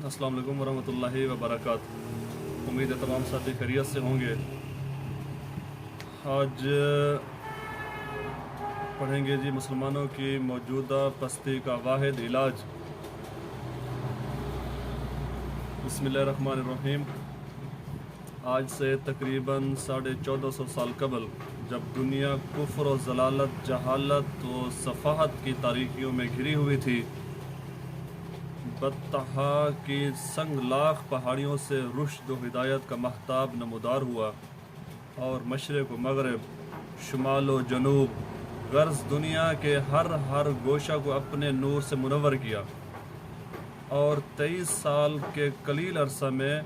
अस्सलाम वालेकुम वरहमतुल्लाहि वबरकातुहू। उम्मीद है तमाम साथी खैरियत से होंगे। आज पढ़ेंगे जी मुसलमानों की मौजूदा पस्ती का वाहिद इलाज। बिस्मिल्लाहिर्रहमानिर्रहीम। आज से तकरीबन 1450 साल कबल जब दुनिया कुफ्र और ज़लालत, जहालत व सफ़ाहत की तारीकियों में घिरी हुई थी, बत्तहा की संग लाख पहाड़ियों से रुश्द व हिदायत का महताब नमूदार हुआ और मशरिक़ व मग़रिब, शुमाल व जनूब, गर्ज़ दुनिया के हर गोशा को अपने नूर से मुनव्वर किया और 23 साल के कलील अरसा में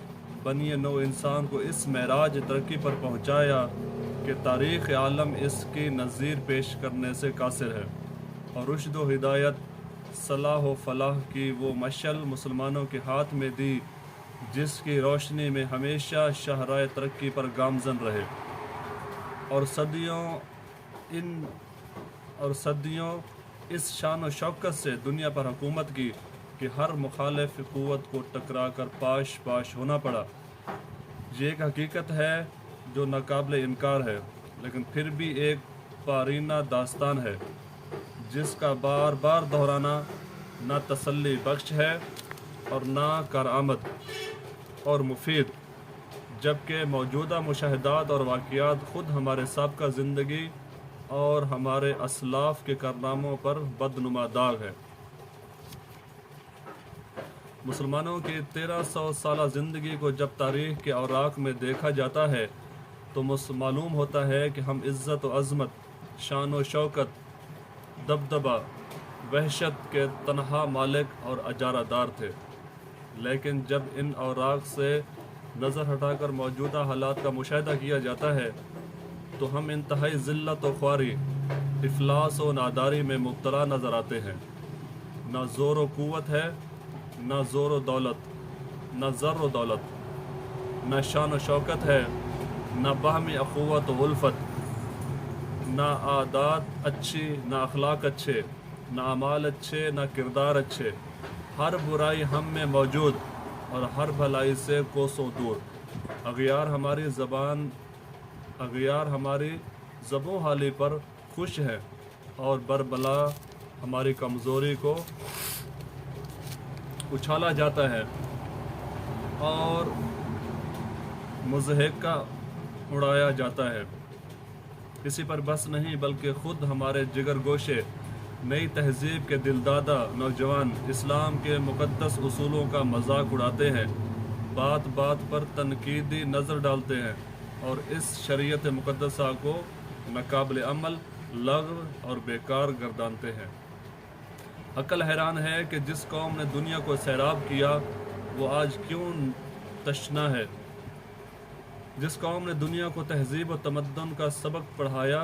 बनी नौ इंसान को इस महराज तरक्की पर पहुँचाया कि तारीख़ आलम इसकी नज़ीर पेश करने से कासिर है। और रुश्द व हिदायत, सलाह व फलाह की वो मशल मुसलमानों के हाथ में दी जिसकी रोशनी में हमेशा शहराए तरक्की पर गामजन रहे और सदियों इस शान व शौकत से दुनिया पर हुकूमत की कि हर मुखालिफ क़ुव्वत को टकरा कर पाश पाश होना पड़ा। ये एक हकीकत है जो नाकाबिल इनकार है, लेकिन फिर भी एक पारीना दास्तान है जिसका बार बार दोहराना ना तसल्ली बख्श है और ना कारआमद और मुफीद, जबकि मौजूदा मुशाहिदात और वाक़ियात ख़ुद हमारे साबका ज़िंदगी और हमारे असलाफ़ के कारनामों पर बदनुमा दाग है। मुसलमानों की 1300 साला ज़िंदगी को जब तारीख़ के औराक में देखा जाता है तो मालूम होता है कि हम इज़्ज़त व अज़मत, शान व शौकत, दबदबा, वहशत के तनहा मालिक और अजारादार थे। लेकिन जब इन औराक से नज़र हटाकर मौजूदा हालात का मुशाहिदा किया जाता है तो हम इंतहाई ज़िल्लत व ख्वारी, इफ़लास व नादारी में मुब्तला नज़र आते हैं। ना ज़ोर व क़ुव्वत है, ना ज़ोर व दौलत, ना ज़र व दौलत, ना शान व शौकत है, ना बाहमी अख़ुव्वत व उल्फ़त, ना आदात अच्छी, ना अखलाक अच्छे, ना अमाल अच्छे, ना किरदार अच्छे। हर बुराई हम में मौजूद और हर भलाई से कोसों दूर। अग़ियार हमारी ज़बों हाली पर खुश है और बरबला हमारी कमज़ोरी को उछाला जाता है और मुज़हिका उड़ाया जाता है। इसी पर बस नहीं बल्कि ख़ुद हमारे जिगर गोशे नई तहज़ीब के दिलदादा नौजवान इस्लाम के मुक़द्दस उसूलों का मजाक उड़ाते हैं, बात बात पर तनकीदी नज़र डालते हैं और इस शरीयत मुक़द्दसा को नाकाबिल अमल, लग़व और बेकार गर्दानते हैं। अक्ल हैरान है कि जिस कौम ने दुनिया को सैराब किया वो आज क्यों तशना है। जिस कौम ने दुनिया को तहज़ीब व तमद्दुन का सबक पढ़ाया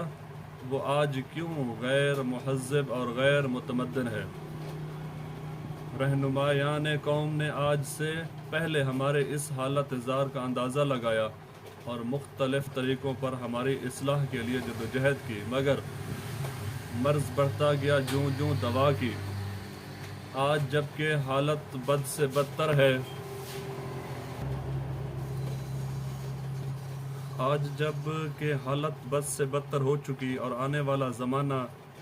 वो आज क्यों गैर मुहज़्ज़ब और गैर मुतमद्दिन है। रहनुमायान कौम ने आज से पहले हमारे इस हालत ज़ार का अंदाज़ा लगाया और मुख्तलिफ़ तरीक़ों पर हमारी इस्लाह के लिए जदोजहद की, मगर मर्ज़ बढ़ता गया जूँ जूँ दवा की। आज जबकि हालत बद से बदतर है, आज जब कि हालत बद से बदतर हो चुकी और आने वाला ज़माना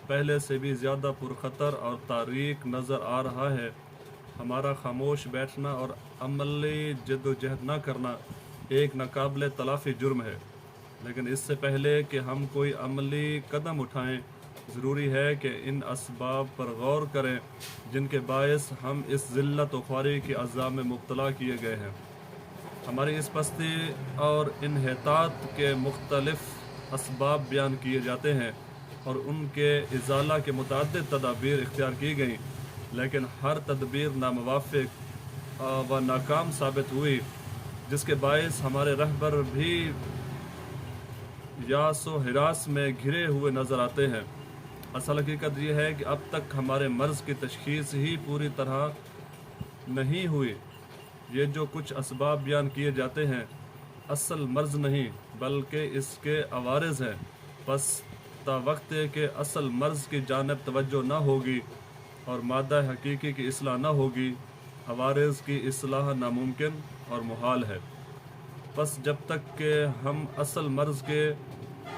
पहले से भी ज़्यादा पुरख़तर और तारीक नज़र आ रहा है, हमारा खामोश बैठना और अमली जद्दोजहद न करना एक नाकाबिल तलाफ़ी जुर्म है। लेकिन इससे पहले कि हम कोई अमली कदम उठाएं, ज़रूरी है कि इन असबाब पर गौर करें जिनके बायस हम इस ज़िल्लत व ख्वारी के अज़ाब में मुब्तला किए गए हैं। हमारी इस पस्ती और इन्हितात के मुख्तलिफ़ असबाब बयान किए जाते हैं और उनके इज़ाला के मुतअद्दिद तदाबीर इख्तियार की गई, लेकिन हर तदबीर नामुवाफ़िक व नाकाम साबित हुई, जिसके बायस हमारे रहबर भी यास व हिरास में घिरे हुए नज़र आते हैं। असल हकीकत यह है कि अब तक हमारे मर्ज़ की तशख़ीस ही पूरी तरह नहीं हुई। ये जो कुछ असबाब बयान किए जाते हैं असल मर्ज़ नहीं बल्कि इसके अवारिज़ हैं। बस वक्त के असल मर्ज़ की जानब तवज्जो न होगी और मादा हकीकी की इस्लाह न होगी, عوارض کی اصلاح ناممکن اور محال ہے۔ بس جب تک کہ ہم اصل مرض کے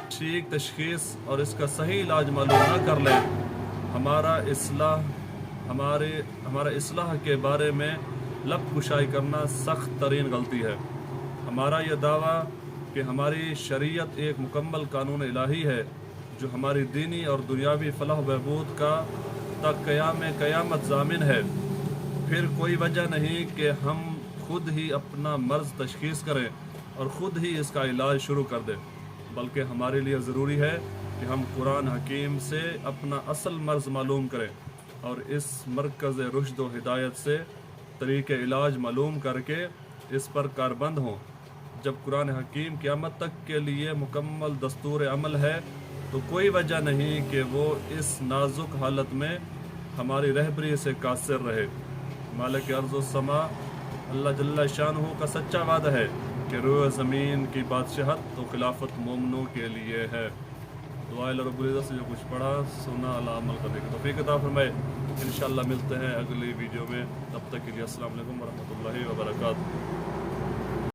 ٹھیک تشخیص اور اس کا صحیح علاج معلوم نہ کر لیں، ہمارا اصلاح کے بارے میں لب کشائی کرنا سخت ترین غلطی ہے۔ ہمارا یہ دعویٰ کہ ہماری شریعت ایک مکمل قانون الہی ہے جو ہماری دینی اور دنیاوی فلاح و بہبود کا تا قیامت ضامن ہے، پھر کوئی وجہ نہیں کہ ہم خود ہی اپنا مرض تشخیص کریں اور خود ہی اس کا علاج شروع کر دیں، بلکہ ہمارے لیے ضروری ہے کہ ہم قرآن حکیم سے اپنا اصل مرض معلوم کریں اور اس مرکز رشد و ہدایت سے طریق علاج معلوم کر کے اس پر کاربند ہوں۔ جب قرآن حکیم قیامت تک کے لیے مکمل دستور عمل ہے تو کوئی وجہ نہیں کہ وہ اس نازک حالت میں ہماری رہبری سے قاصر رہے۔ مالک ارض و سما اللہ جل شانہ کا سچا وعدہ ہے کہ روح زمین کی بادشاہت تو خلافت مومنوں کے لیے ہے۔ دعا اللہ رب العزت سے جو کچھ پڑھا سنا اللہ عمل کرنے کی توفیق عطا فرمائے۔ انشاءاللہ ملتے ہیں اگلی ویڈیو میں، تب تک کے لیے السلام علیکم ورحمۃ اللہ وبرکاتہ۔